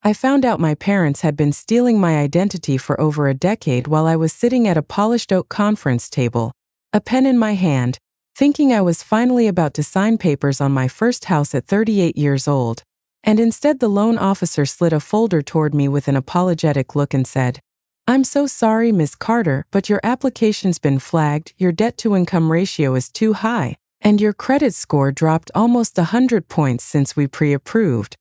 I found out my parents had been stealing my identity for over a decade while I was sitting at a polished oak conference table, a pen in my hand, thinking I was finally about to sign papers on my first house at 38 years old. And instead the loan officer slid a folder toward me with an apologetic look and said, "I'm so sorry, Miss Carter, but your application's been flagged, your debt-to-income ratio is too high, and your credit score dropped almost 100 points since we pre-approved.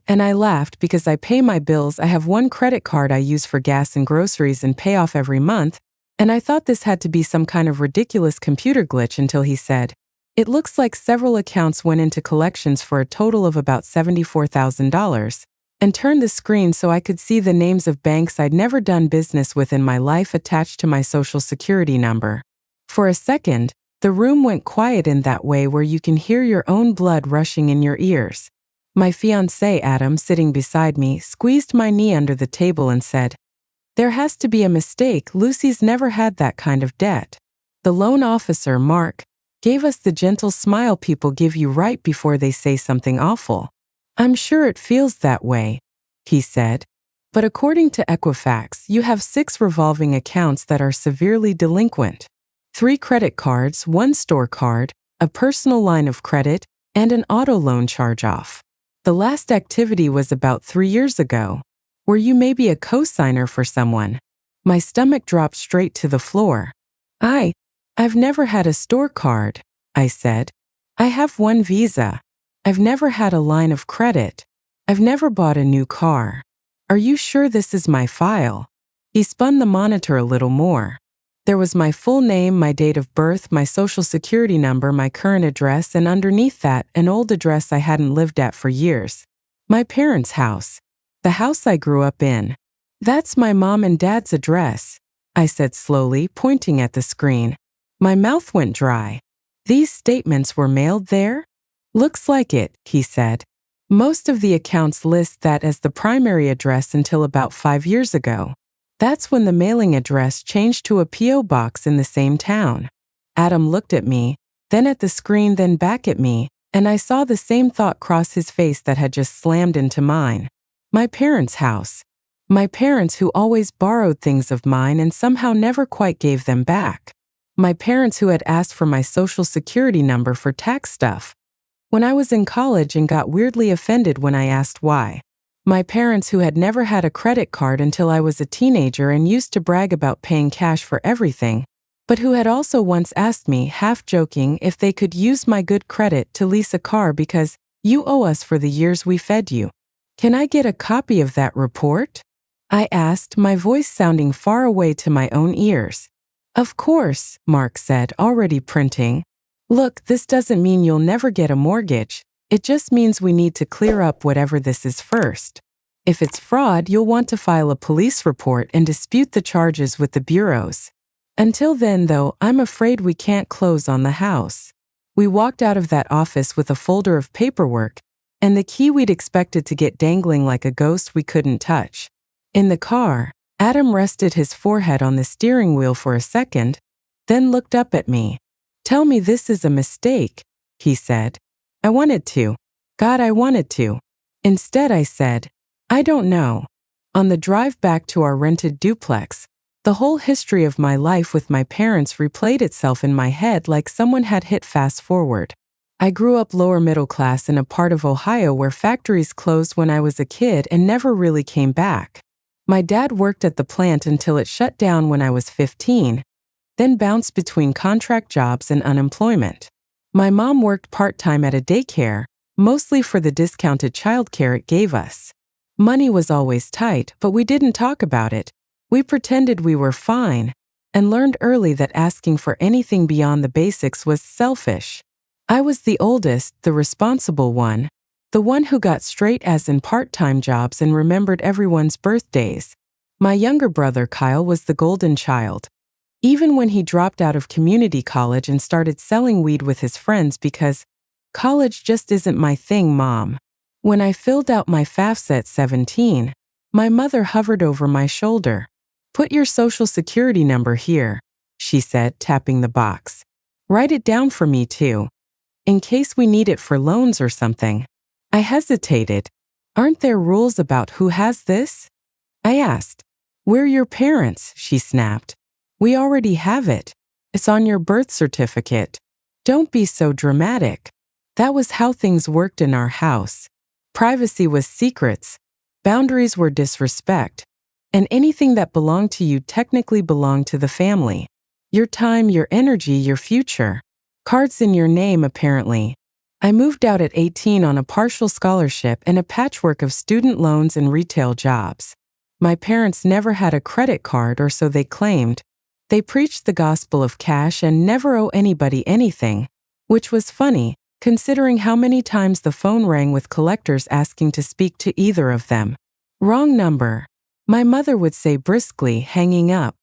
And I laughed because I pay my bills. I have one credit card I use for gas and groceries and pay off every month, and I thought this had to be some kind of ridiculous computer glitch until he said, "It looks like several accounts went into collections for a total of about $74,000, and turned the screen so I could see the names of banks I'd never done business with in my life attached to my social security number." For a second, the room went quiet in that way where you can hear your own blood rushing in your ears. My fiancé, Adam, sitting beside me, squeezed my knee under the table and said, "There has to be a mistake. Lucy's never had that kind of debt." The loan officer, Mark, gave us the gentle smile people give you right before they say something awful. "I'm sure it feels that way," he said. "But according to Equifax, you have 6 revolving accounts that are severely delinquent. 3 credit cards, 1 store card, a personal line of credit, and an auto loan charge-off. The last activity was about 3 years ago. Were you maybe a co-signer for someone?" My stomach dropped straight to the floor. I've never had a store card," I said. "I have one Visa. I've never had a line of credit. I've never bought a new car. Are you sure this is my file?" He spun the monitor a little more. There was my full name, my date of birth, my social security number, my current address, and underneath that, an old address I hadn't lived at for years. My parents' house. The house I grew up in. "That's my mom and dad's address," I said slowly, pointing at the screen. My mouth went dry. "These statements were mailed there?" "Looks like it," he said. "Most of the accounts list that as the primary address until about 5 years ago. That's when the mailing address changed to a P.O. box in the same town." Adam looked at me, then at the screen, then back at me, and I saw the same thought cross his face that had just slammed into mine. My parents' house. My parents who always borrowed things of mine and somehow never quite gave them back. My parents who had asked for my social security number for tax stuff when I was in college and got weirdly offended when I asked why. My parents who had never had a credit card until I was a teenager and used to brag about paying cash for everything, but who had also once asked me, half joking, if they could use my good credit to lease a car because "You owe us for the years we fed you. Can I get a copy of that report?" I asked, my voice sounding far away to my own ears. "Of course," Mark said, already printing. "Look, this doesn't mean you'll never get a mortgage. It just means we need to clear up whatever this is first. If it's fraud, you'll want to file a police report and dispute the charges with the bureaus. Until then, though, I'm afraid we can't close on the house." We walked out of that office with a folder of paperwork and the key we'd expected to get dangling like a ghost we couldn't touch. In the car, Adam rested his forehead on the steering wheel for a second, then looked up at me. "Tell me this is a mistake," he said. I wanted to. God, I wanted to. Instead, I said, "I don't know." On the drive back to our rented duplex, the whole history of my life with my parents replayed itself in my head like someone had hit fast forward. I grew up lower middle class in a part of Ohio where factories closed when I was a kid and never really came back. My dad worked at the plant until it shut down when I was 15, then bounced between contract jobs and unemployment. My mom worked part-time at a daycare, mostly for the discounted childcare it gave us. Money was always tight, but we didn't talk about it. We pretended we were fine, and learned early that asking for anything beyond the basics was selfish. I was the oldest, the responsible one, the one who got straight A's in part-time jobs and remembered everyone's birthdays. My younger brother Kyle was the golden child. Even when he dropped out of community college and started selling weed with his friends because college just isn't my thing, Mom. When I filled out my FAFSA at 17, my mother hovered over my shoulder. "Put your social security number here," she said, tapping the box. "Write it down for me too, in case we need it for loans or something." I hesitated. Aren't there rules about who has this? I asked. We're your parents, she snapped. We already have it. It's on your birth certificate. Don't be so dramatic. That was how things worked in our house. Privacy was secrets. Boundaries were disrespect. And anything that belonged to you technically belonged to the family. Your time, your energy, your future. Cards in your name, apparently. I moved out at 18 on a partial scholarship and a patchwork of student loans and retail jobs. My parents never had a credit card, or so they claimed. They preached the gospel of cash and never owe anybody anything, which was funny, considering how many times the phone rang with collectors asking to speak to either of them. Wrong number. My mother would say briskly, hanging up.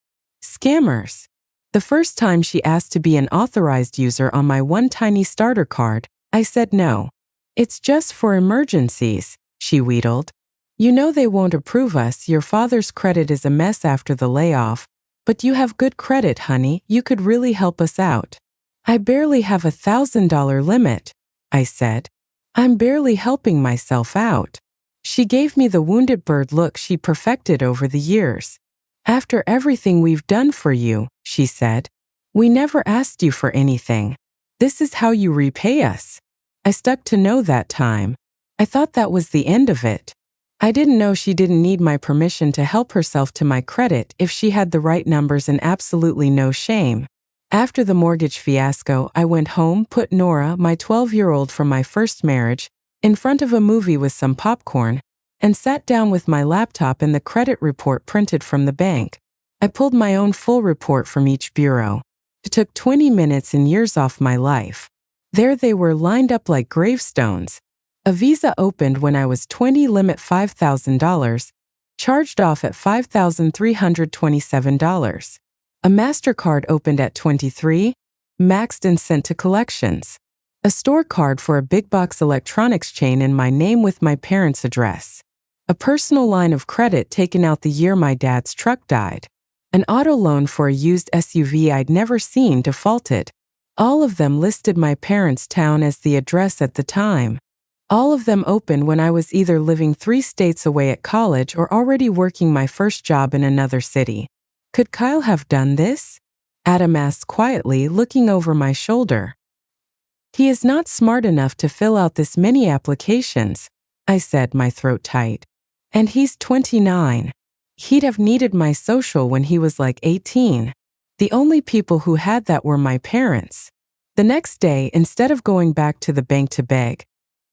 Scammers. The first time she asked to be an authorized user on my one tiny starter card, I said no. It's just for emergencies, she wheedled. You know they won't approve us. Your father's credit is a mess after the layoff, but you have good credit, honey. You could really help us out. I barely have $1,000 limit, I said. I'm barely helping myself out. She gave me the wounded bird look she perfected over the years. After everything we've done for you, she said, we never asked you for anything. This is how you repay us. I stuck to no that time. I thought that was the end of it. I didn't know she didn't need my permission to help herself to my credit if she had the right numbers and absolutely no shame. After the mortgage fiasco, I went home, put Nora, my 12-year-old from my first marriage, in front of a movie with some popcorn, and sat down with my laptop and the credit report printed from the bank. I pulled my own full report from each bureau. It took 20 minutes and years off my life. There they were, lined up like gravestones. A Visa opened when I was 20, limit $5,000, charged off at $5,327. A MasterCard opened at 23, maxed and sent to collections. A store card for a big box electronics chain in my name with my parents' address. A personal line of credit taken out the year my dad's truck died. An auto loan for a used SUV I'd never seen defaulted. All of them listed my parents' town as the address at the time. All of them opened when I was either living 3 states away at college or already working my first job in another city. Could Kyle have done this? Adam asked quietly, looking over my shoulder. He is not smart enough to fill out this many applications, I said, my throat tight. And he's 29. He'd have needed my social when he was like 18. The only people who had that were my parents. The next day, instead of going back to the bank to beg,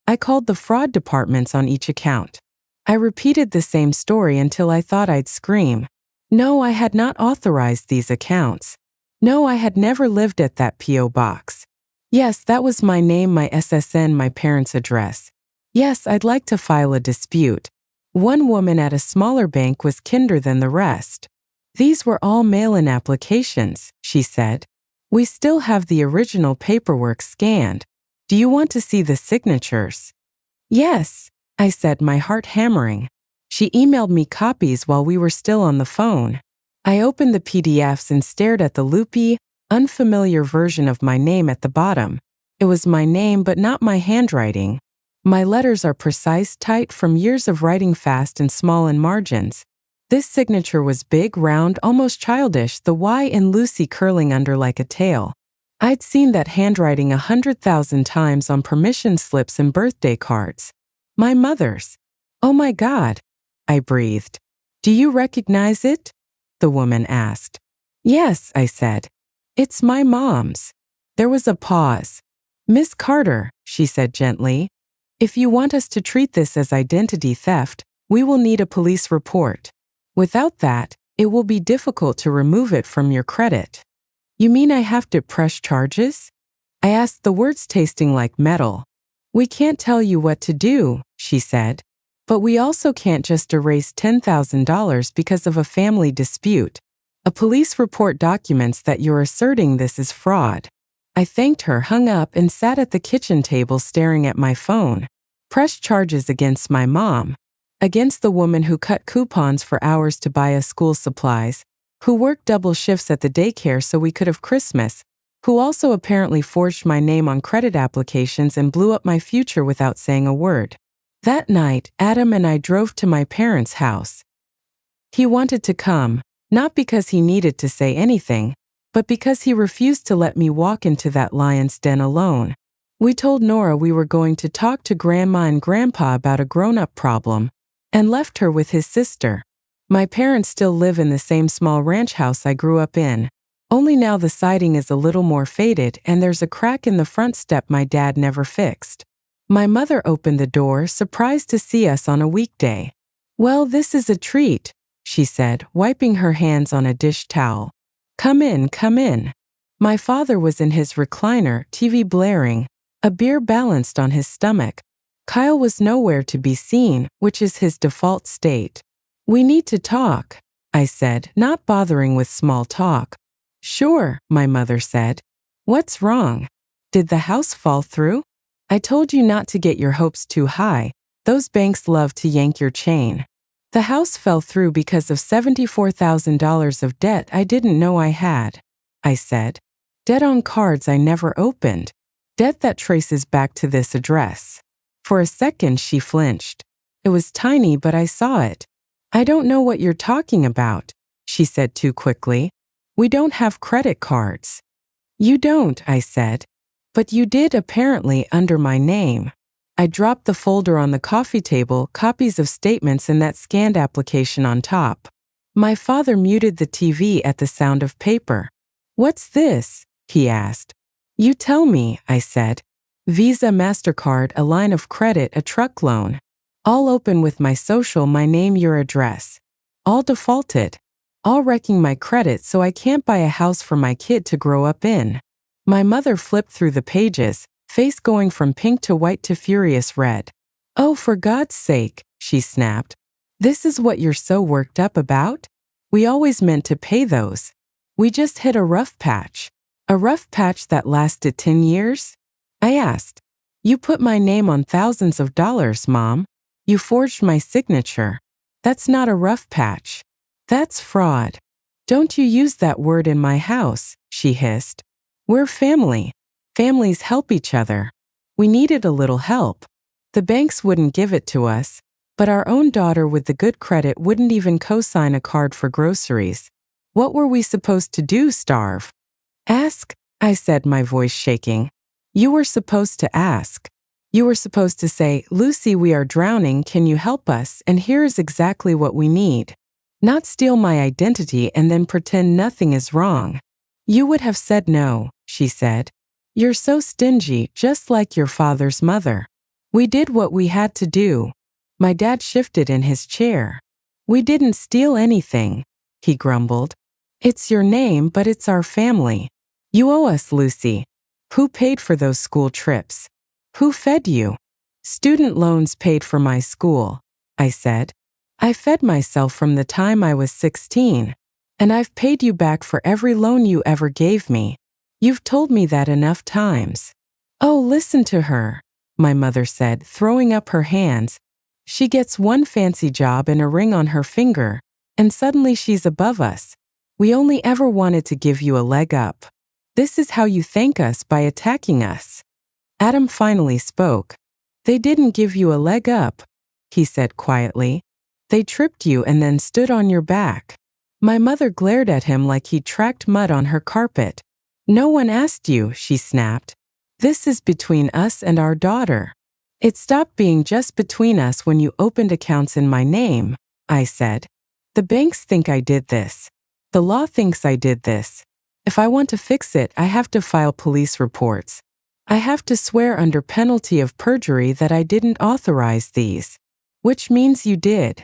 I called the fraud departments on each account. I repeated the same story until I thought I'd scream. No, I had not authorized these accounts. No, I had never lived at that P.O. box. Yes, that was my name, my SSN, my parents' address. Yes, I'd like to file a dispute. One woman at a smaller bank was kinder than the rest. These were all mail-in applications, she said. We still have the original paperwork scanned. Do you want to see the signatures? Yes, I said, my heart hammering. She emailed me copies while we were still on the phone. I opened the PDFs and stared at the loopy, unfamiliar version of my name at the bottom. It was my name, but not my handwriting. My letters are precise, tight from years of writing fast and small in margins. This signature was big, round, almost childish, the Y in Lucy curling under like a tail. I'd seen that handwriting 100,000 times on permission slips and birthday cards. My mother's. Oh my God, I breathed. Do you recognize it? The woman asked. Yes, I said. It's my mom's. There was a pause. Miss Carter, she said gently, if you want us to treat this as identity theft, we will need a police report. Without that, it will be difficult to remove it from your credit. You mean I have to press charges? I asked, the words tasting like metal. We can't tell you what to do, she said. But we also can't just erase $10,000 because of a family dispute. A police report documents that you're asserting this is fraud. I thanked her, hung up, and sat at the kitchen table staring at my phone. Press charges against my mom. Against the woman who cut coupons for hours to buy us school supplies, who worked double shifts at the daycare so we could have Christmas, who also apparently forged my name on credit applications and blew up my future without saying a word. That night, Adam and I drove to my parents' house. He wanted to come, not because he needed to say anything, but because he refused to let me walk into that lion's den alone. We told Nora we were going to talk to Grandma and Grandpa about a grown-up problem, and left her with his sister. My parents still live in the same small ranch house I grew up in, only now the siding is a little more faded and there's a crack in the front step my dad never fixed. My mother opened the door, surprised to see us on a weekday. "Well, this is a treat," she said, wiping her hands on a dish towel. "Come in, come in." My father was in his recliner, TV blaring, a beer balanced on his stomach. Kyle was nowhere to be seen, which is his default state. "We need to talk," I said, not bothering with small talk. "Sure," my mother said. "What's wrong? Did the house fall through? I told you not to get your hopes too high. Those banks love to yank your chain." "The house fell through because of $74,000 of debt I didn't know I had," I said. "Debt on cards I never opened. Debt that traces back to this address." For a second she flinched. It was tiny, but I saw it. "I don't know what you're talking about," she said too quickly. "We don't have credit cards." "You don't," I said. "But you did apparently under my name." I dropped the folder on the coffee table, copies of statements and that scanned application on top. My father muted the TV at the sound of paper. "What's this?" he asked. "You tell me," I said. "Visa, MasterCard, a line of credit, a truck loan. All open with my social, my name, your address. All defaulted. All wrecking my credit so I can't buy a house for my kid to grow up in." My mother flipped through the pages, face going from pink to white to furious red. "Oh, for God's sake," she snapped. "This is what you're so worked up about? We always meant to pay those. We just hit a rough patch." "A rough patch that lasted 10 years? I asked. "You put my name on thousands of dollars, Mom. You forged my signature. That's not a rough patch. That's fraud. Don't you use that word in my house," she hissed. "We're family. Families help each other. We needed a little help. The banks wouldn't give it to us, but our own daughter with the good credit wouldn't even co-sign a card for groceries. What were we supposed to do, starve?" "Ask," I said, my voice shaking. "You were supposed to ask. You were supposed to say, 'Lucy, we are drowning, can you help us, and here is exactly what we need.' Not steal my identity and then pretend nothing is wrong." "You would have said no," she said. "You're so stingy, just like your father's mother." "We did what we had to do." My dad shifted in his chair. "We didn't steal anything," he grumbled. "It's your name, but it's our family. You owe us, Lucy. Who paid for those school trips? Who fed you?" "Student loans paid for my school," I said. "I fed myself from the time I was 16. And I've paid you back for every loan you ever gave me. You've told me that enough times." "Oh, listen to her," my mother said, throwing up her hands. "She gets one fancy job and a ring on her finger, and suddenly she's above us. We only ever wanted to give you a leg up. This is how you thank us, by attacking us." Adam finally spoke. "They didn't give you a leg up," he said quietly. "They tripped you and then stood on your back." My mother glared at him like he'd tracked mud on her carpet. "No one asked you," she snapped. "This is between us and our daughter. It stopped being just between us when you opened accounts in my name," I said. "The banks think I did this. The law thinks I did this. If I want to fix it, I have to file police reports. I have to swear under penalty of perjury that I didn't authorize these." "Which means you did.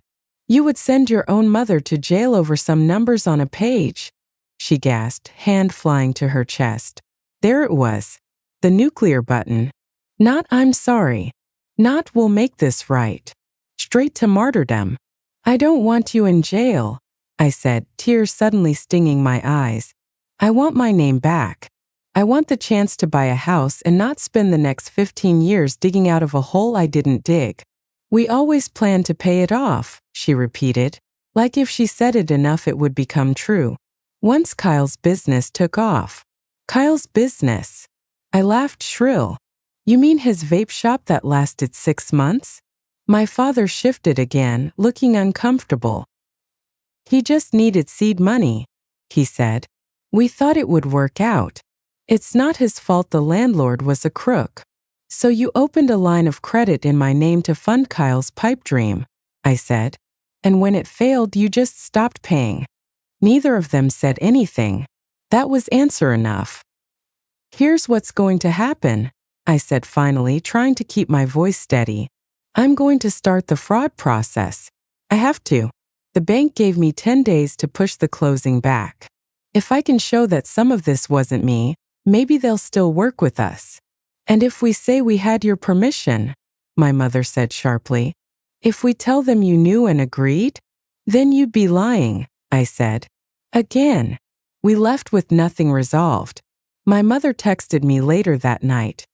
You would send your own mother to jail over some numbers on a page," she gasped, hand flying to her chest. There it was. The nuclear button. Not "I'm sorry." Not "we'll make this right." Straight to martyrdom. "I don't want you in jail," I said, tears suddenly stinging my eyes. "I want my name back. I want the chance to buy a house and not spend the next 15 years digging out of a hole I didn't dig." "We always planned to pay it off," she repeated, like if she said it enough it would become true. "Once Kyle's business took off." "Kyle's business?" I laughed shrill. "You mean his vape shop that lasted 6 months?" My father shifted again, looking uncomfortable. He just needed seed money, he said. We thought it would work out. It's not his fault the landlord was a crook. So you opened a line of credit in my name to fund Kyle's pipe dream, I said. And when it failed, you just stopped paying. Neither of them said anything. That was answer enough. Here's what's going to happen, I said finally, trying to keep my voice steady. I'm going to start the fraud process. I have to. The bank gave me 10 days to push the closing back. If I can show that some of this wasn't me, maybe they'll still work with us. And if we say we had your permission, my mother said sharply, if we tell them you knew and agreed, then you'd be lying, I said. Again. We left with nothing resolved. My mother texted me later that night.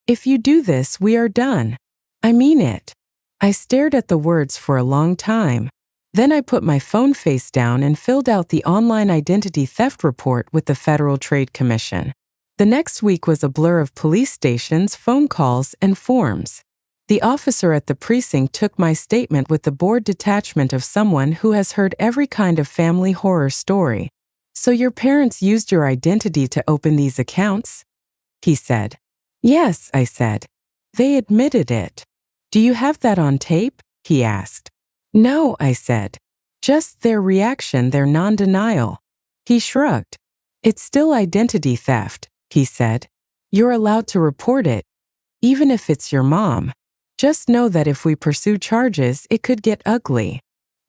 If you do this, we are done. I mean it. I stared at the words for a long time. Then I put my phone face down and filled out the online identity theft report with the Federal Trade Commission. The next week was a blur of police stations, phone calls, and forms. The officer at the precinct took my statement with the bored detachment of someone who has heard every kind of family horror story. So your parents used your identity to open these accounts? He said. Yes, I said. They admitted it. Do you have that on tape? He asked. No, I said. Just their reaction, their non-denial. He shrugged. It's still identity theft, he said. You're allowed to report it, even if it's your mom. Just know that if we pursue charges, it could get ugly.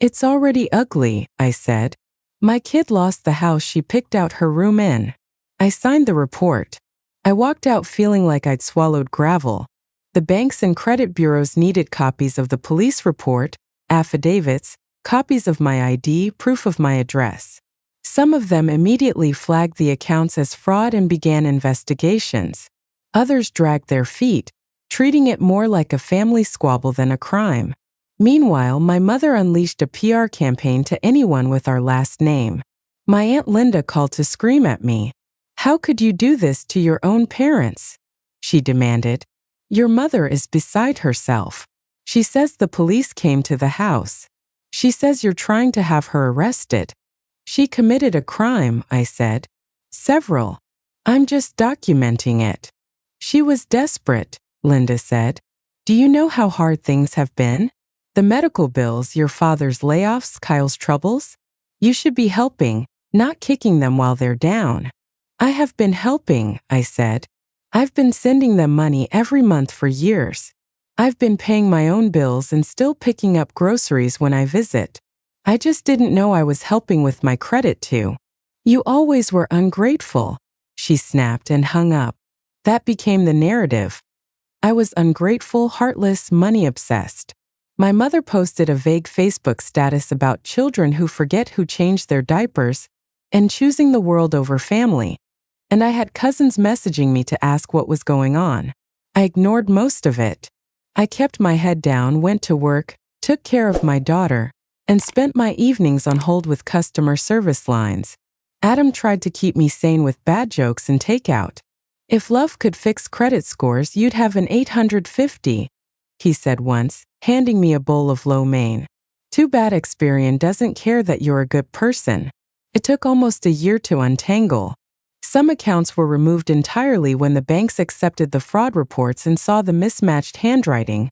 It's already ugly, I said. My kid lost the house she picked out her room in. I signed the report. I walked out feeling like I'd swallowed gravel. The banks and credit bureaus needed copies of the police report, affidavits, copies of my ID, proof of my address. Some of them immediately flagged the accounts as fraud and began investigations. Others dragged their feet, treating it more like a family squabble than a crime. Meanwhile, my mother unleashed a PR campaign to anyone with our last name. My Aunt Linda called to scream at me. How could you do this to your own parents? She demanded. Your mother is beside herself. She says the police came to the house. She says you're trying to have her arrested. She committed a crime, I said. Several. I'm just documenting it. She was desperate, Linda said. Do you know how hard things have been? The medical bills, your father's layoffs, Kyle's troubles? You should be helping, not kicking them while they're down. I have been helping, I said. I've been sending them money every month for years. I've been paying my own bills and still picking up groceries when I visit. I just didn't know I was helping with my credit too. You always were ungrateful, she snapped and hung up. That became the narrative. I was ungrateful, heartless, money-obsessed. My mother posted a vague Facebook status about children who forget who changed their diapers and choosing the world over family. And I had cousins messaging me to ask what was going on. I ignored most of it. I kept my head down, went to work, took care of my daughter, and spent my evenings on hold with customer service lines. Adam tried to keep me sane with bad jokes and takeout. If love could fix credit scores, you'd have an 850, he said once, handing me a bowl of lo mein. Too bad Experian doesn't care that you're a good person. It took almost a year to untangle. Some accounts were removed entirely when the banks accepted the fraud reports and saw the mismatched handwriting,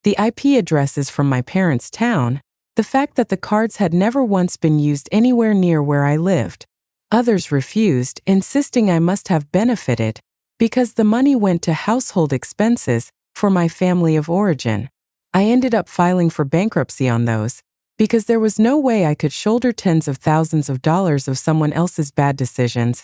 the IP addresses from my parents' town, the fact that the cards had never once been used anywhere near where I lived. Others refused, insisting I must have benefited because the money went to household expenses for my family of origin. I ended up filing for bankruptcy on those because there was no way I could shoulder tens of thousands of dollars of someone else's bad decisions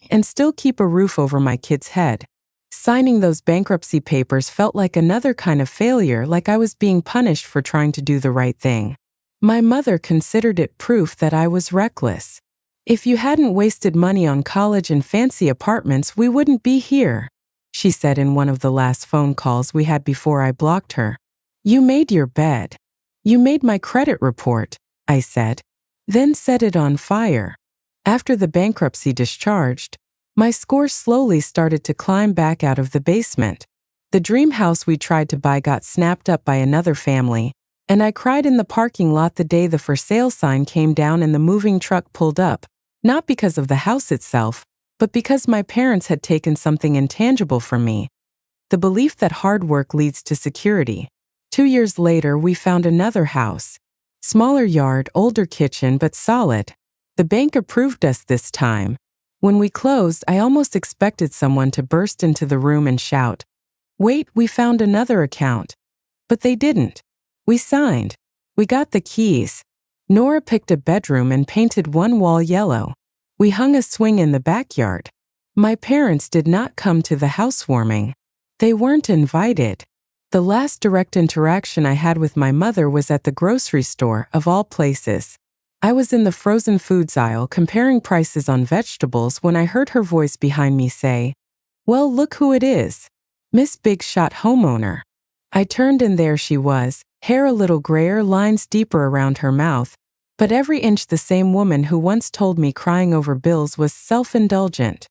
and still keep a roof over my kid's head. Signing those bankruptcy papers felt like another kind of failure, like I was being punished for trying to do the right thing. My mother considered it proof that I was reckless. If you hadn't wasted money on college and fancy apartments, we wouldn't be here, she said in one of the last phone calls we had before I blocked her. You made your bed. You made my credit report, I said, then set it on fire. After the bankruptcy discharged, my score slowly started to climb back out of the basement. The dream house we tried to buy got snapped up by another family, and I cried in the parking lot the day the for sale sign came down and the moving truck pulled up, not because of the house itself, but because my parents had taken something intangible from me. The belief that hard work leads to security. 2 years later, we found another house. Smaller yard, older kitchen, but solid. The bank approved us this time. When we closed, I almost expected someone to burst into the room and shout, "Wait, we found another account." But they didn't. We signed. We got the keys. Nora picked a bedroom and painted one wall yellow. We hung a swing in the backyard. My parents did not come to the housewarming. They weren't invited. The last direct interaction I had with my mother was at the grocery store, of all places. I was in the frozen foods aisle comparing prices on vegetables when I heard her voice behind me say, "Well, look who it is. Miss Big Shot Homeowner." I turned and there she was, hair a little grayer, lines deeper around her mouth, but every inch the same woman who once told me crying over bills was self-indulgent.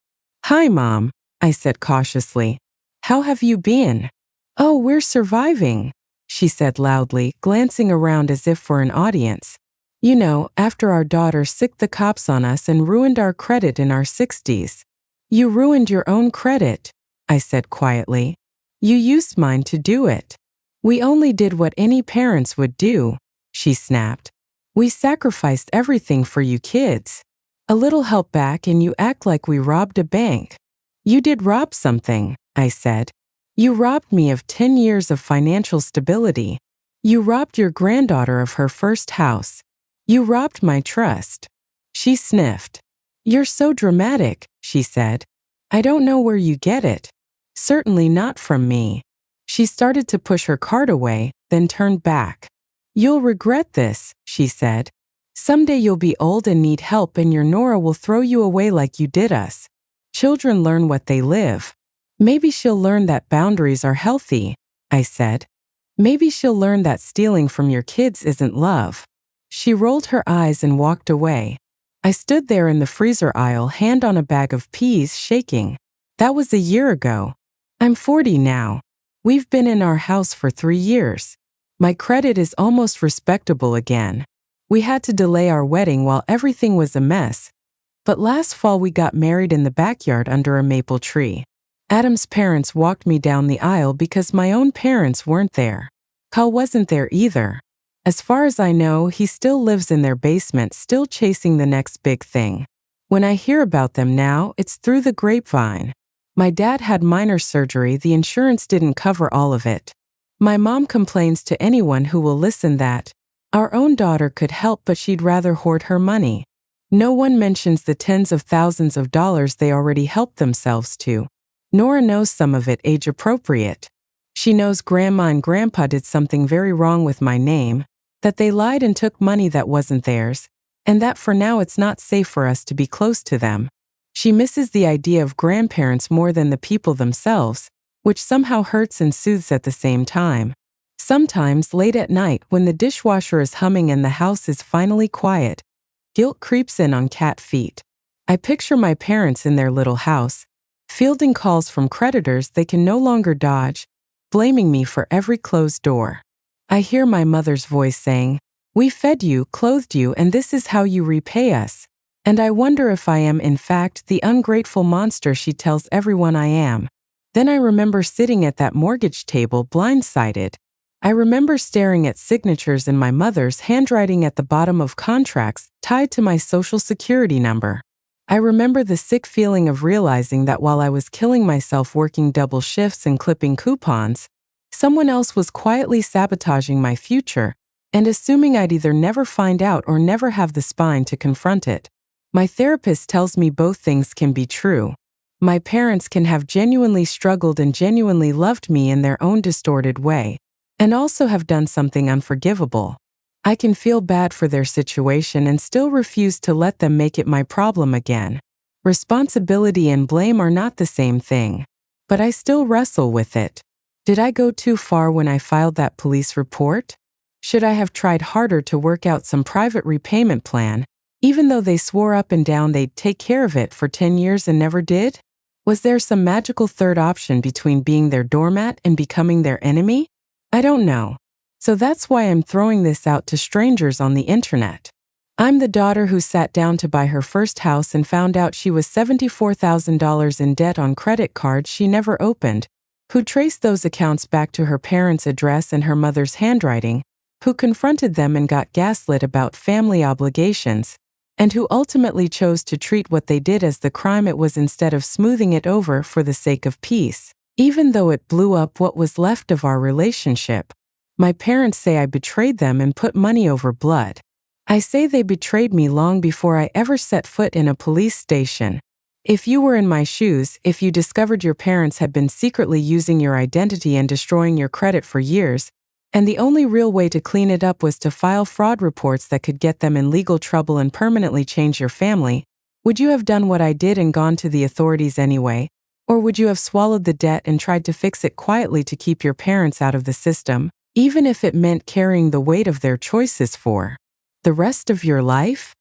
"Hi, Mom," I said cautiously. "How have you been?" "Oh, we're surviving," she said loudly, glancing around as if for an audience. "You know, after our daughter sicked the cops on us and ruined our credit in our 60s. "You ruined your own credit," I said quietly. "You used mine to do it." "We only did what any parents would do," she snapped. "We sacrificed everything for you kids. A little help back and you act like we robbed a bank." "You did rob something," I said. "You robbed me of 10 years of financial stability. You robbed your granddaughter of her first house. You robbed my trust." She sniffed. "You're so dramatic," she said. "I don't know where you get it. Certainly not from me." She started to push her cart away, then turned back. "You'll regret this," she said. "Someday you'll be old and need help and your Nora will throw you away like you did us. Children learn what they live. Maybe she'll learn that boundaries are healthy," I said. "Maybe she'll learn that stealing from your kids isn't love." She rolled her eyes and walked away. I stood there in the freezer aisle, hand on a bag of peas, shaking. That was a year ago. I'm 40 now. We've been in our house for 3 years. My credit is almost respectable again. We had to delay our wedding while everything was a mess. But last fall we got married in the backyard under a maple tree. Adam's parents walked me down the aisle because my own parents weren't there. Kyle wasn't there either. As far as I know, he still lives in their basement, still chasing the next big thing. When I hear about them now, it's through the grapevine. My dad had minor surgery, the insurance didn't cover all of it. My mom complains to anyone who will listen that our own daughter could help but she'd rather hoard her money. No one mentions the tens of thousands of dollars they already helped themselves to. Nora knows some of it age appropriate. She knows Grandma and Grandpa did something very wrong with my name, that they lied and took money that wasn't theirs, and that for now it's not safe for us to be close to them. She misses the idea of grandparents more than the people themselves, which somehow hurts and soothes at the same time. Sometimes, late at night, when the dishwasher is humming and the house is finally quiet, guilt creeps in on cat feet. I picture my parents in their little house, fielding calls from creditors they can no longer dodge, blaming me for every closed door. I hear my mother's voice saying, "We fed you, clothed you, and this is how you repay us." And I wonder if I am, in fact, the ungrateful monster she tells everyone I am. Then I remember sitting at that mortgage table blindsided. I remember staring at signatures in my mother's handwriting at the bottom of contracts tied to my social security number. I remember the sick feeling of realizing that while I was killing myself working double shifts and clipping coupons, someone else was quietly sabotaging my future and assuming I'd either never find out or never have the spine to confront it. My therapist tells me both things can be true. My parents can have genuinely struggled and genuinely loved me in their own distorted way, and also have done something unforgivable. I can feel bad for their situation and still refuse to let them make it my problem again. Responsibility and blame are not the same thing, but I still wrestle with it. Did I go too far when I filed that police report? Should I have tried harder to work out some private repayment plan, even though they swore up and down they'd take care of it for 10 years and never did? Was there some magical third option between being their doormat and becoming their enemy? I don't know. So that's why I'm throwing this out to strangers on the internet. I'm the daughter who sat down to buy her first house and found out she was $74,000 in debt on credit cards she never opened, who traced those accounts back to her parents' address and her mother's handwriting, who confronted them and got gaslit about family obligations, and who ultimately chose to treat what they did as the crime it was instead of smoothing it over for the sake of peace, even though it blew up what was left of our relationship. My parents say I betrayed them and put money over blood. I say they betrayed me long before I ever set foot in a police station. If you were in my shoes, if you discovered your parents had been secretly using your identity and destroying your credit for years, and the only real way to clean it up was to file fraud reports that could get them in legal trouble and permanently change your family, would you have done what I did and gone to the authorities anyway? Or would you have swallowed the debt and tried to fix it quietly to keep your parents out of the system, even if it meant carrying the weight of their choices for the rest of your life?